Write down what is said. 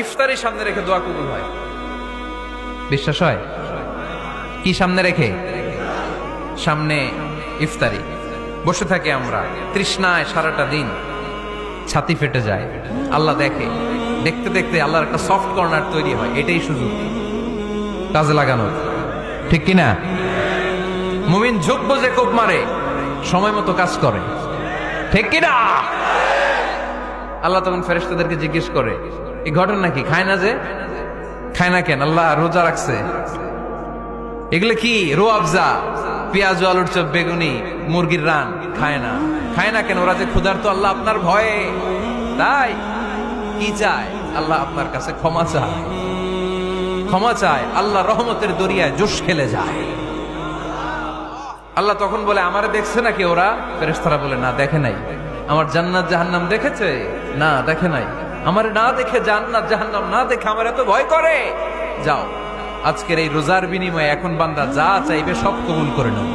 ইফতারি সামনে রেখে দোয়া কবুল হয়। বিশ্বাস হয়? কি সামনে রেখে? সামনে ইফতারি। বসে থাকি আমরা তৃষ্ণায় সারাটা দিন, ছাতি ফেটে যায়। আল্লাহ দেখে, দেখতে দেখতে আল্লাহর একটা সফট কর্নার তৈরি হয়। এটাই সুযোগ কাজে লাগানোর, ঠিক কিনা? মুমিন যোগ্য যে কোপ মারে, সময় মতো কাজ করে, ঠিক কিনা? আল্লাহ তখন ফেরেশতাদেরকে জিজ্ঞেস করে, এই ঘটনা কি? খায় না যে? খায় না কেন? আল্লাহ রোজা রাখছে। এগুলো কি? রোয়াবজা, পেঁয়াজ, আলুর চপ, বেগুনি, মুরগির রান খায় না। খায় না কেন? ওরা যে ক্ষুধার্ত। আল্লাহ আপনার ভয়ে। তাই কি চায়? আল্লাহ আপনার কাছে ক্ষমা চায়, ক্ষমা চায়। আল্লাহ রহমতের দরিয়ায় জোশ খেলে যায়। আল্লাহ তখন বলে, আমারে দেখছে নাকি ওরা? ফেরেশতারা বলে, না দেখে নাই। আমার জান্নাত জাহান্নাম দেখেছে? না দেখে নাই। আমারে না দেখে, জান্নাত জাহান্নাম না দেখে আমার এত ভয় করে। যাও, আজকের এই রোজার বিনিময়ে এখন বান্দা যা চাইবে সব কবুল করে নাও।